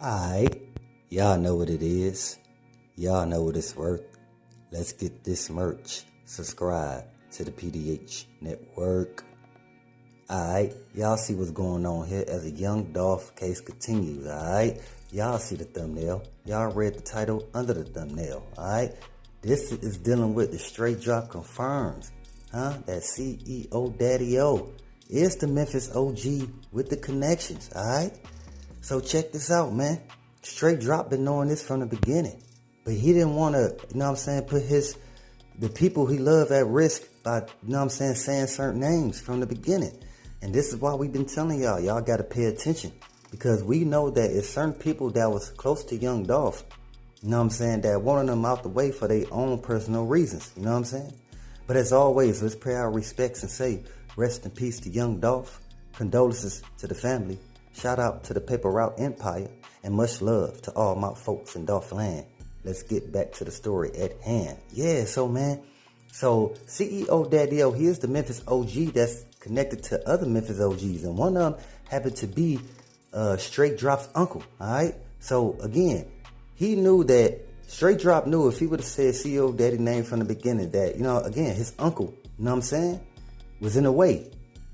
Alright, y'all know what it is. Y'all know what it's worth. Let's get this merch. Subscribe to the PDH Network. Alright, y'all see what's going on here as a Young Dolph case continues, alright? Y'all see the thumbnail. Y'all read the title under the thumbnail, alright? This is dealing with the Str8 Dropp confirms, that CEO Daddie O is the Memphis OG with the connections, alright? So check this out, man. Str8 Dropp been knowing this from the beginning. But he didn't want to, put the people he loved at risk by, saying certain names from the beginning. And this is why we've been telling y'all got to pay attention. Because we know that it's certain people that was close to Young Dolph, that wanted them out the way for their own personal reasons, But as always, let's pay our respects and say, rest in peace to Young Dolph. Condolences to the family. Shout out to the Paper Route Empire. And much love to all my folks in Dolph land. Let's get back to the story at hand. Yeah, so CEO Daddie O, he is the Memphis OG that's connected to other Memphis OGs. And one of them happened to be Str8 Dropp's uncle, all right? So, again, he knew that, Str8 Dropp knew if he would have said CEO Daddie name from the beginning that, again, his uncle, was in the way.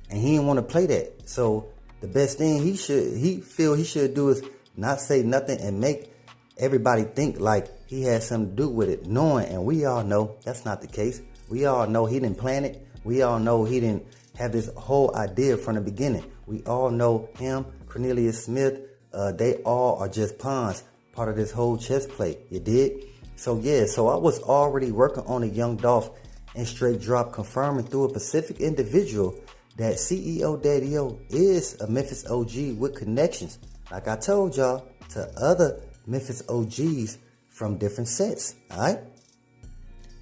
And he didn't want to play that. So, the best thing he should do is not say nothing and make everybody think like he had something to do with it, knowing, and we all know that's not the case. We all know he didn't plan it. We all know he didn't have this whole idea from the beginning. We all know him, Cornelius Smith, they all are just pawns, part of this whole chess play, you did? So yeah, so I was already working on a Young Dolph and Str8 Dropp confirming through a specific individual that CEO Daddie O is a Memphis OG with connections, like I told y'all, to other Memphis OGs from different sets, alright?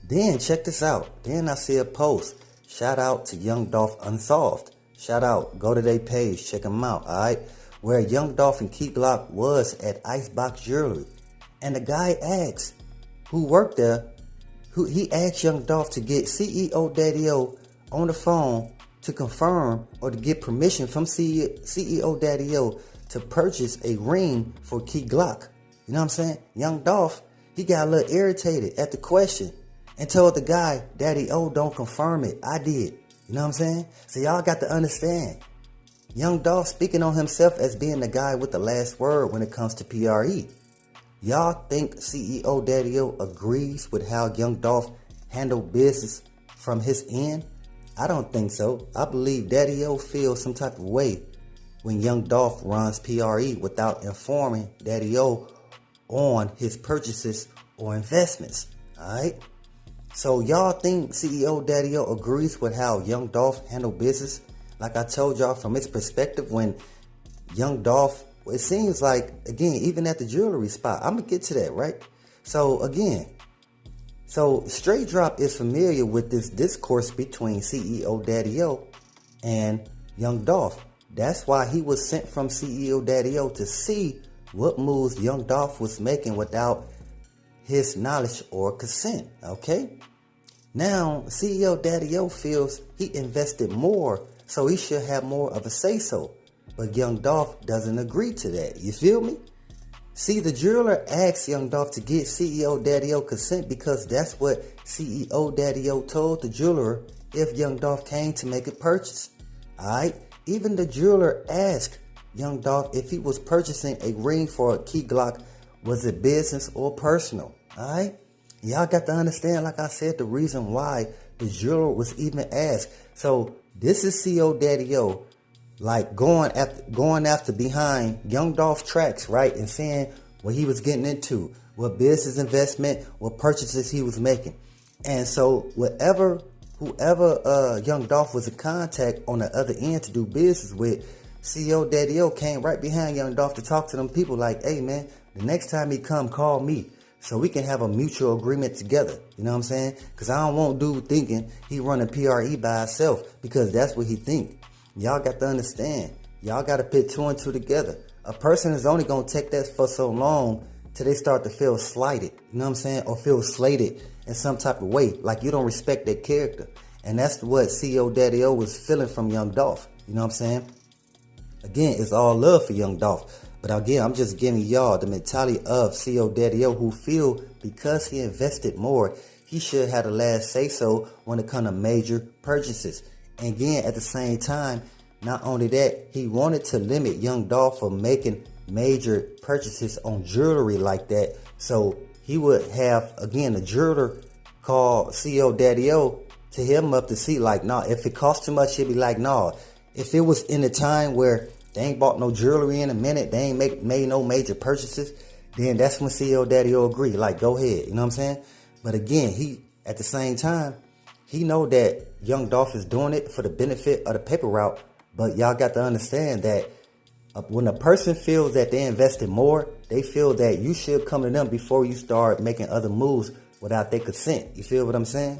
Then check this out. Then I see a post. Shout out to Young Dolph Unsolved. Shout out. Go to their page. Check them out, alright? Where Young Dolph and Key Glock was at Icebox Jewelry. And the guy asked who worked there. He asked Young Dolph to get CEO Daddie O on the phone to confirm or to get permission from CEO Daddie O to purchase a ring for Key Glock. You know what I'm saying? Young Dolph, he got a little irritated at the question and told the guy, Daddie O, don't confirm it. I did. You know what I'm saying? So y'all got to understand. Young Dolph speaking on himself as being the guy with the last word when it comes to PRE. Y'all think CEO Daddie O agrees with how Young Dolph handled business from his end? I don't think so. I believe Daddie O feels some type of way when Young Dolph runs PRE without informing Daddie O on his purchases or investments. Alright? So y'all think CEO Daddie O agrees with how Young Dolph handled business? Like I told y'all from his perspective when Young Dolph, it seems like, again, even at the jewelry spot, I'm going to get to that, right? So again, Str8 Dropp is familiar with this discourse between CEO Daddie O and Young Dolph. That's why he was sent from CEO Daddie O to see what moves Young Dolph was making without his knowledge or consent, okay? Now, CEO Daddie O feels he invested more, so he should have more of a say-so. But Young Dolph doesn't agree to that, you feel me? See, the jeweler asked Young Dolph to get CEO Daddie O consent because that's what CEO Daddie O told the jeweler if Young Dolph came to make a purchase, alright? Even the jeweler asked Young Dolph if he was purchasing a ring for a Key Glock, was it business or personal? Alright? Y'all got to understand, like I said, the reason why the jeweler was even asked. So this is CEO Daddie O, like going after behind Young Dolph tracks, right? And saying what he was getting into, what business investment, what purchases he was making. And so whoever Young Dolph was in contact on the other end to do business with, CEO Daddie O came right behind Young Dolph to talk to them people like, hey man, the next time he come, call me so we can have a mutual agreement together. You know what I'm saying? Because I don't want dude thinking he running PRE by himself because that's what he think. Y'all got to understand. Y'all got to put two and two together. A person is only going to take that for so long till they start to feel slighted. You know what I'm saying? Or feel slated in some type of way. Like you don't respect their character. And that's what CEO Daddie O was feeling from Young Dolph. You know what I'm saying? Again, it's all love for Young Dolph. But again, I'm just giving y'all the mentality of CEO Daddie O, who feel because he invested more, he should have the last say so when it comes to major purchases. And again, at the same time, not only that, he wanted to limit Young Dolph from making major purchases on jewelry like that. So he would have, again, a jeweler call CEO Daddie O to hit him up to see, like, nah, if it costs too much, he'd be like, nah. If it was in a time where they ain't bought no jewelry in a minute, they ain't made no major purchases, then that's when CEO Daddie O agree, like, go ahead, you know what I'm saying? But again, he, at the same time, he know that Young Dolph is doing it for the benefit of the paper route, but y'all got to understand that when a person feels that they invested more, they feel that you should come to them before you start making other moves without their consent. You feel what I'm saying?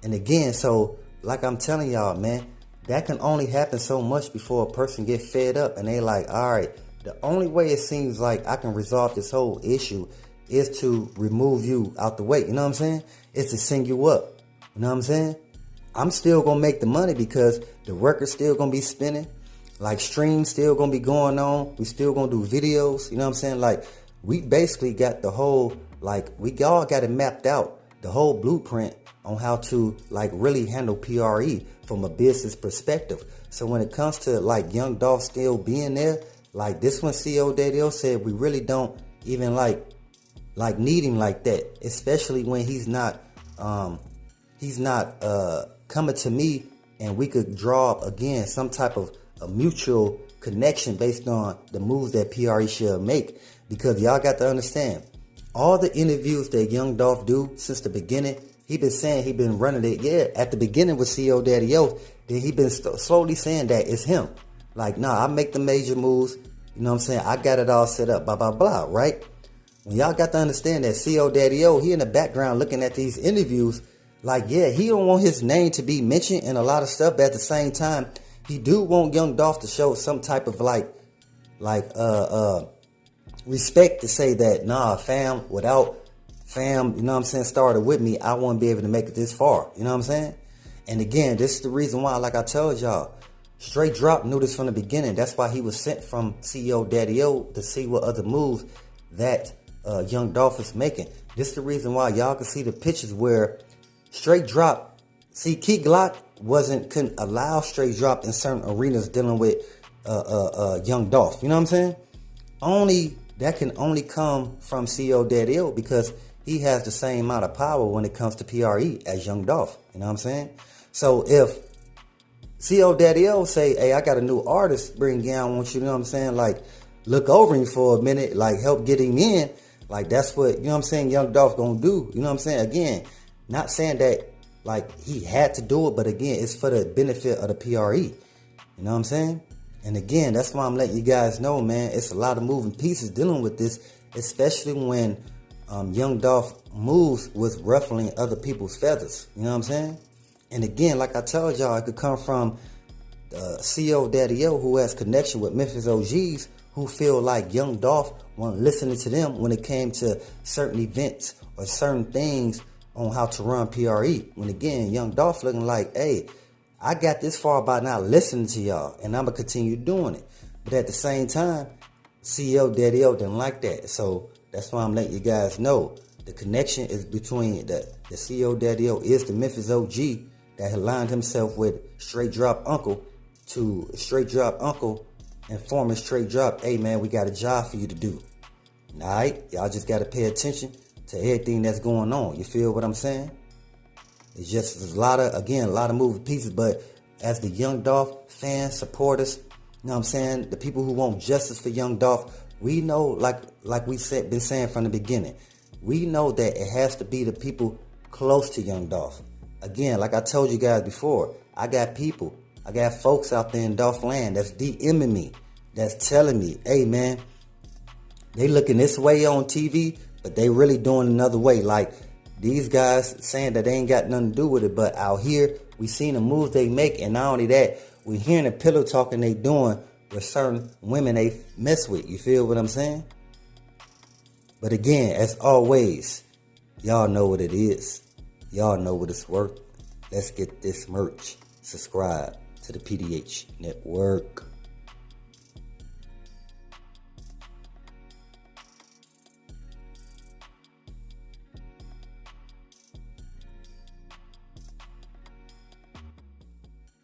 And again, so like I'm telling y'all, man, that can only happen so much before a person get fed up and they like, all right, the only way it seems like I can resolve this whole issue is to remove you out the way. You know what I'm saying? It's to send you up. You know what I'm saying? I'm still going to make the money because the record's still going to be spinning. Like, streams still going to be going on. We still going to do videos. You know what I'm saying? Like, we basically got the whole, like, we all got it mapped out, the whole blueprint on how to, like, really handle PRE from a business perspective. So when it comes to, like, Young Dolph still being there, like, this one CEO Daddie O said we really don't even, like need him like that, especially when he's not coming to me and we could draw, again, some type of a mutual connection based on the moves that PRE should make. Because y'all got to understand, all the interviews that Young Dolph do since the beginning, he been saying he been running it. Yeah, at the beginning with CEO Daddie O, then he been slowly saying that it's him. Like, nah, I make the major moves. You know what I'm saying? I got it all set up, blah, blah, blah, right? When y'all got to understand that CEO Daddie O, he in the background looking at these interviews, like, yeah, he don't want his name to be mentioned and a lot of stuff, but at the same time, he do want Young Dolph to show some type of respect to say that, nah, fam, without fam, you know what I'm saying, started with me, I won't be able to make it this far. You know what I'm saying? And again, this is the reason why, like I told y'all, Str8 Dropp knew this from the beginning. That's why he was sent from CEO Daddie O to see what other moves that Young Dolph is making. This is the reason why y'all can see the pictures where Str8 Dropp, see, Key Glock couldn't allow Str8 Dropp in certain arenas dealing with Young Dolph. You know what I'm saying? That can only come from CEO Daddie O because he has the same amount of power when it comes to PRE as Young Dolph. You know what I'm saying? So if CEO Daddie O say, hey, I got a new artist bring in, I want you know what I'm saying, like, look over him for a minute, like, help get him in, like, that's what, you know what I'm saying, Young Dolph gonna do. You know what I'm saying? Again, not saying that, like, he had to do it, but again, it's for the benefit of the PRE. You know what I'm saying? And again, that's why I'm letting you guys know, man, it's a lot of moving pieces dealing with this, especially when Young Dolph moves with ruffling other people's feathers. You know what I'm saying? And again, like I told y'all, it could come from CEO Daddie O, who has connection with Memphis OGs, who feel like Young Dolph wasn't listening to them when it came to certain events or certain things on how to run PRE. When again, Young Dolph looking like, hey, I got this far by not listening to y'all, and I'm going to continue doing it. But at the same time, CEO Daddie O didn't like that. So that's why I'm letting you guys know. The connection is between the CEO Daddie O is the Memphis OG that aligned himself with Str8 Dropp Uncle to Str8 Dropp Uncle informing Str8 Dropp, hey man, we got a job for you to do. Alright? Y'all just got to pay attention to everything that's going on. You feel what I'm saying? It's just there's a lot of moving pieces, but as the Young Dolph fans, supporters, you know what I'm saying, the people who want justice for Young Dolph, we know, like we been saying from the beginning, we know that it has to be the people close to Young Dolph. Again, like I told you guys before, I got folks out there in Dolph land that's DMing me, that's telling me, hey man, they looking this way on TV, but they really doing another way. Like, these guys saying that they ain't got nothing to do with it, but out here, we seen the moves they make, and not only that, we hearing the pillow talking they doing with certain women they mess with. You feel what I'm saying? But again, as always, y'all know what it is. Y'all know what it's worth. Let's get this merch. Subscribe to the PDH Network.